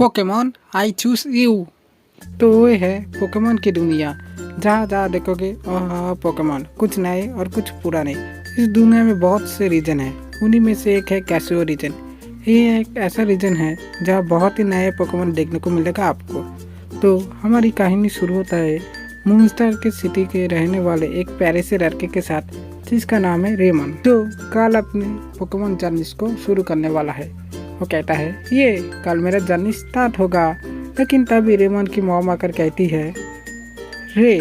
Pokemon I choose you. तो वो है पोकेमॉन की दुनिया, जहाँ जहाँ देखोगे पोकेमॉन, कुछ नए और कुछ पुराने। इस दुनिया में बहुत से रीजन हैं, उन्हीं में से एक है कैसियो रीजन। ये एक ऐसा रीजन है जहाँ बहुत ही नए पोकेमॉन देखने को मिलेगा आपको। तो हमारी कहानी शुरू होता है मूनस्टार के सिटी के रहने वाले एक प्यारे से लड़के के साथ, जिसका नाम है रेमन, जो कल अपने पोकेमॉन जर्नी को शुरू करने वाला है। वो कहता है ये कल मेरा जर्नी स्टार्ट होगा, लेकिन तभी रेमन की मॉम आकर कहती है, रे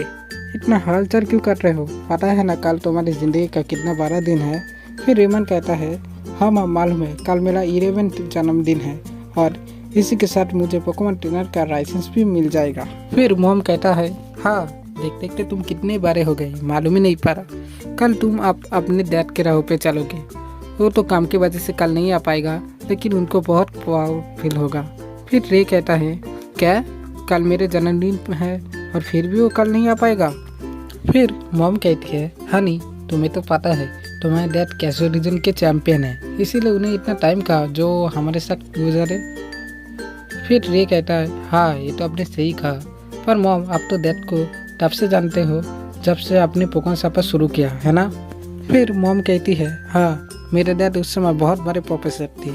इतना हलचल क्यों कर रहे हो, पता है ना कल तुम्हारी ज़िंदगी का कितना बड़ा दिन है। फिर रेमन कहता है हाँ माँ मालूम है, कल मेरा 11वां जन्मदिन है और इसी के साथ मुझे पोकेमॉन ट्रेनर का लाइसेंस भी मिल जाएगा। फिर मॉम कहता है हाँ देखते देखते तुम कितने बड़े हो गए, मालूम ही नहीं पड़ा। कल तुम अपने डैड के राह पे चलोगे। वो तो काम की वजह से कल नहीं आ पाएगा, लेकिन उनको बहुत प्राउड फील होगा। फिर रे कहता है क्या कल मेरे जन्मदिन है और फिर भी वो कल नहीं आ पाएगा। फिर मॉम कहती है हनी तुम्हें तो पता है तुम्हारे डैड कैसियो रीजन के चैंपियन है, इसीलिए उन्हें इतना टाइम कहा जो हमारे साथ गुजरे। फिर रे कहता है हाँ ये तो आपने सही कहा, पर मॉम आप तो डैड को तब से जानते हो जब से आपने पोकेमॉन सफर शुरू किया है ना। फिर मॉम कहती है हाँ मेरे डैड उस समय बहुत बड़े प्रोफेसर थे,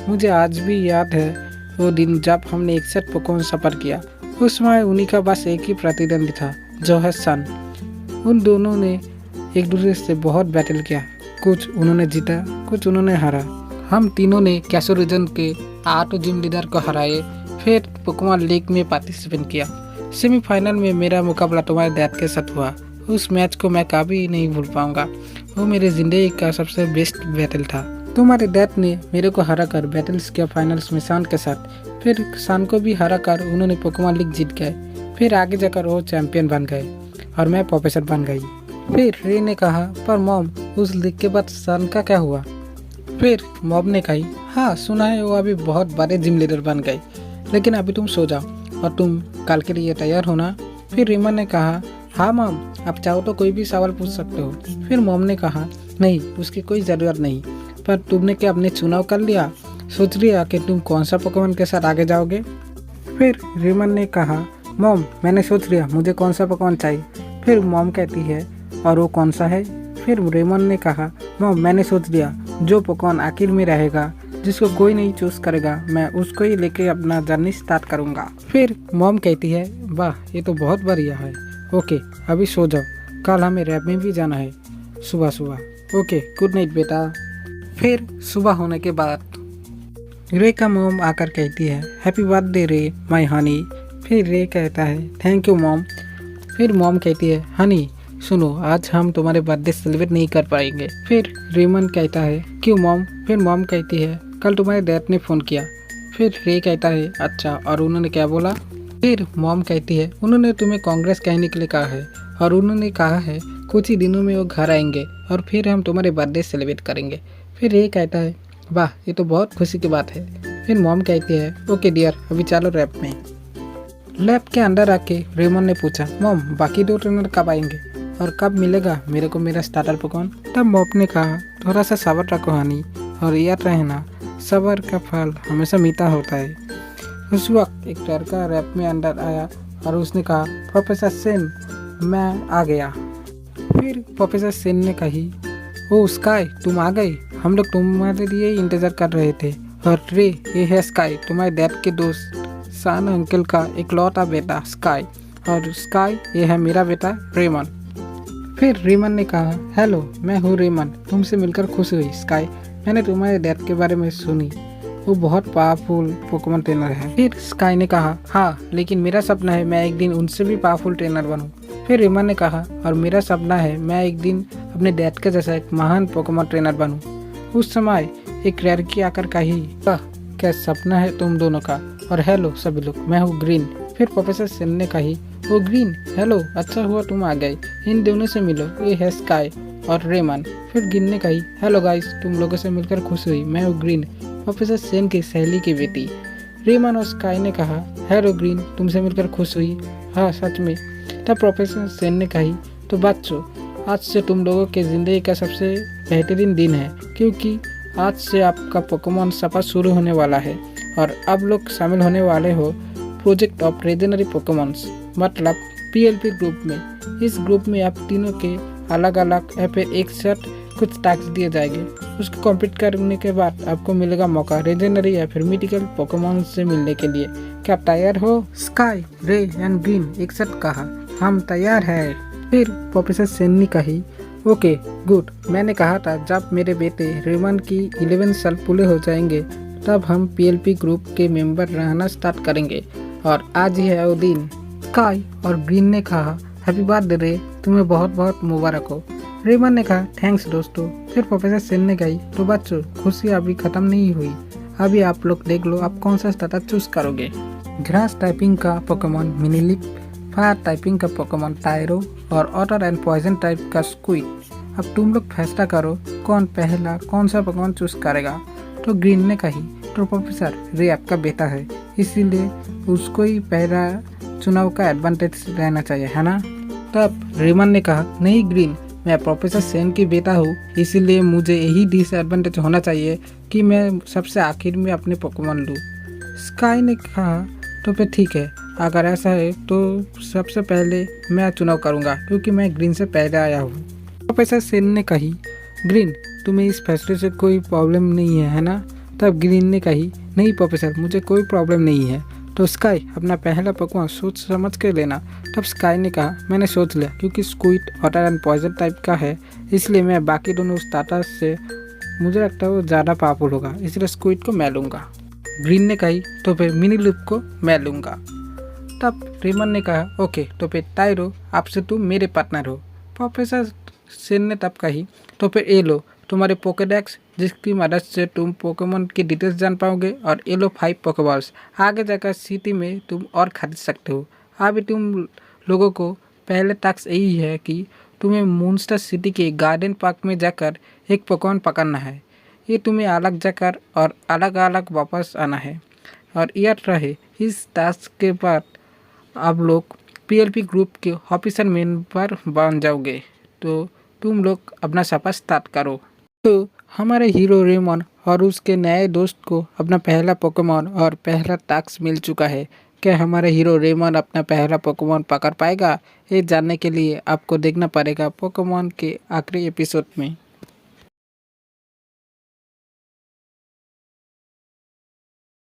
मुझे आज भी याद है वो दिन जब हमने एक साथ पोकेमॉन सफर किया। उस समय उन्हीं का बस एक ही प्रतिद्वंदी था जो है सन। उन दोनों ने एक दूसरे से बहुत बैटल किया, कुछ उन्होंने जीता कुछ उन्होंने हारा। हम तीनों ने कैसियो रीजन के 8 जिम लीडर को हराए, फिर पोकेमॉन लीग में पार्टिसिपेट किया। सेमीफाइनल में मेरा मुकाबला तुम्हारे डैड के साथ हुआ। उस मैच को मैं कभी नहीं भूल पाऊंगा, वो मेरी ज़िंदगी का सबसे बेस्ट बैटल था। तुम्हारे डैड ने मेरे को हरा कर बैटल्स किया फाइनल्स में सान के साथ, फिर सान को भी हरा कर उन्होंने पोकेमॉन लीग जीत गए। फिर आगे जाकर वो चैंपियन बन गए और मैं प्रोफेसर बन गई। फिर रे ने कहा पर मॉम उस लीग के बाद सान का क्या हुआ। फिर मॉम ने कही हाँ सुना है वो अभी बहुत बड़े जिम लीडर बन गए, लेकिन अभी तुम सो जाओ और तुम कल के लिए तैयार होना। फिर रेमन ने कहा हाँ मॉम आप चाहो तो कोई भी सवाल पूछ सकते हो। फिर मॉम ने कहा नहीं उसकी कोई ज़रूरत नहीं, पर तुमने क्या अपने चुनाव कर लिया, सोच लिया कि तुम कौन सा पोकेमॉन के साथ आगे जाओगे। फिर रेमन ने कहा मॉम मैंने सोच लिया मुझे कौन सा पोकेमॉन चाहिए। फिर मॉम कहती है और वो कौन सा है। फिर रेमन ने कहा मॉम मैंने सोच लिया जो पोकेमॉन आखिर में रहेगा, जिसको कोई नहीं चूज करेगा, मैं उसको ही लेके अपना जर्नी स्टार्ट करूँगा। फिर मॉम कहती है वाह ये तो बहुत बढ़िया है, ओके अभी सो जाओ, कल हमें रैप में भी जाना है सुबह सुबह। ओके गुड नाइट बेटा। फिर सुबह होने के बाद रे का मॉम आकर कहती है हैप्पी बर्थडे रे माय हनी। फिर रे कहता है थैंक यू मॉम। फिर मॉम कहती है हनी सुनो आज हम तुम्हारे बर्थडे सेलिब्रेट नहीं कर पाएंगे। फिर रेमन कहता है क्यों मॉम। फिर मॉम कहती है कल तुम्हारे डैड ने फ़ोन किया। फिर रे कहता है अच्छा और उन्होंने क्या बोला। फिर मॉम कहती है उन्होंने तुम्हें कांग्रेस कहने के लिए कहा है और उन्होंने कहा है कुछ ही दिनों में वो घर आएंगे और फिर हम तुम्हारे बर्थडे सेलिब्रेट करेंगे। फिर रे कहता है वाह ये तो बहुत खुशी की बात है। फिर मॉम कहती है ओके डियर अभी चलो रैप में। लैब के अंदर आके रेमन ने पूछा मॉम बाकी 2 ट्रेनर कब आएंगे और कब मिलेगा मेरे को मेरा स्टार्टर पोकेमॉन। तब मॉम ने कहा थोड़ा सा सब्र रखो हनी और याद रहना सब्र का फल हमेशा मीठा होता है। उस वक्त एक लड़का रैप में अंदर आया और उसने कहा प्रोफेसर सेन मैं आ गया। फिर प्रोफेसर सेन ने कही ओ स्काई तुम आ गई, हम लोग तुम्हारे लिए इंतज़ार कर रहे थे। और रे ये है स्काई तुम्हारे डैड के दोस्त सान अंकल का इकलौता बेटा स्काई, और स्काई ये है मेरा बेटा रेमन। फिर रेमन ने कहा हेलो मैं हूँ रेमन, तुमसे मिलकर खुश हुई स्काई, मैंने तुम्हारे डैड के बारे में सुनी, वो बहुत पावरफुल पोकेमॉन ट्रेनर है। फिर स्काई ने कहा हाँ लेकिन मेरा सपना है मैं एक दिन उनसे भी पावरफुल ट्रेनर बनूं। फिर रेमन ने कहा और मेरा सपना है मैं एक दिन अपने डैड के जैसा एक महान पोकेमॉन ट्रेनर बनूं। उस समय एक लड़की आकर कही वाह क्या सपना है तुम दोनों का, और हेलो सभी लोग मैं हूँ ग्रीन। फिर प्रोफेसर सेन ने कही ओ ग्रीन हेलो अच्छा हुआ तुम आ गए, इन दोनों से मिलो, ये है स्काई और रेमन। फिर ग्रीन ने कही हेलो गाइस तुम लोगों से मिलकर खुश हुई, मैं हूँ ग्रीन प्रोफेसर सेन की सहेली की बेटी। रेमन और स्काई ने कहा हेलो ग्रीन तुमसे मिलकर खुश हुई, हाँ सच में। तब प्रोफेसर सेन ने कही तो बच्चों आज से तुम लोगों के ज़िंदगी का सबसे बेहतरीन दिन है, क्योंकि आज से आपका पोकेमॉन सफर शुरू होने वाला है और अब लोग शामिल होने वाले हो प्रोजेक्ट ऑफ रीजनरी पोकेमॉन्स, मतलब पीएलपी ग्रुप में। इस ग्रुप में आप तीनों के अलग अलग या फिर एक साथ कुछ टास्क दिए जाएंगे। उसको कंप्लीट करने के बाद आपको मिलेगा मौका रीजनरी या फिर मिथिकल पोकेमॉन से मिलने के लिए। क्या आप तैयार हो? स्काई, रे एंड ग्रीन एक साथ कहा, हम तैयार हैं। फिर प्रोफेसर सेन ने कही, ओके गुड, मैंने कहा था जब मेरे बेटे रेमन की 11 साल पूरे हो जाएंगे तब हम पीएलपी ग्रुप के मेंबर रहना स्टार्ट करेंगे, और आज ही है वो दिन। स्काई और ग्रीन ने कहा, हैप्पी बर्थडे रे, तुम्हें बहुत बहुत मुबारक हो। रेमन ने कहा, थैंक्स दोस्तों। फिर प्रोफेसर सेन ने कही, तो बच्चों खुशी अभी खत्म नहीं हुई, अभी आप लोग देख लो आप कौन सा स्टार्टर चूज करोगे। ग्रास टाइपिंग का पोकेमॉन मिनिलिप, फायर टाइपिंग का पोकेमॉन टायरो और वाटर एंड पॉइजन टाइप का स्क्विड। अब तुम लोग फैसला करो कौन पहला कौन सा पोकेमॉन चूज करेगा। तो ग्रीन ने कही, तो प्रोफेसर रे आपका बेटा है, इसीलिए उसको ही पहला चुनाव का एडवांटेज रहना चाहिए, है ना। तब रेमन ने कहा, नहीं ग्रीन, मैं प्रोफेसर सेन की बेटा हूँ, इसीलिए मुझे यही डिसएडवांटेज होना चाहिए कि मैं सबसे आखिर में अपने पोकेमॉन लूँ। स्काई ने कहा, तो फिर ठीक है, अगर ऐसा है तो सबसे पहले मैं चुनाव करूँगा क्योंकि मैं ग्रीन से पहले आया हूँ। प्रोफेसर सेन ने कही, ग्रीन तुम्हें इस फैसले से कोई प्रॉब्लम नहीं है ना। तब ग्रीन ने कही, नहीं प्रोफेसर मुझे कोई प्रॉब्लम नहीं है। तो स्काई अपना पहला पोकेमॉन सोच समझ के लेना। तब स्काई ने कहा, मैंने सोच लिया, क्योंकि squid water and poison type का है, इसलिए मैं बाकी दोनों स्टार्टर्स से मुझे लगता है वो ज़्यादा पावरफुल होगा, इसलिए स्क्विड को मैं लूँगा। ग्रीन ने कही, तो फिर मिनी लूप को मैं लूँगा। तब रेमन ने कहा, ओके तो फिर टायरो आपसे तुम मेरे पार्टनर हो। प्रोफेसर सेन ने तब कही, तो फिर ये लो तुम्हारे पोकेडेक्स, जिसकी मदद से तुम पोकेमॉन की डिटेल्स जान पाओगे, और ये लो 5 पोकेबॉल्स, आगे जाकर सिटी में तुम और खरीद सकते हो। अभी तुम लोगों को पहले टास्क यही है कि तुम्हें मूनस्टर सिटी के गार्डन पार्क में जाकर एक पोकेमॉन पकड़ना है। ये तुम्हें अलग जाकर और अलग अलग वापस आना है। और याद रहे, इस टास्क के बाद आप लोग पीएलपी ग्रुप के ऑफिशियल मेंबर बन जाओगे, तो तुम लोग अपना सफर स्टार्ट करो। तो हमारे हीरो रेमन और उसके नए दोस्त को अपना पहला पोकेमॉन और पहला टास्क मिल चुका है। क्या हमारे हीरो रेमन अपना पहला पोकेमॉन पकड़ पाएगा? ये जानने के लिए आपको देखना पड़ेगा पोकेमॉन के आखिरी एपिसोड में।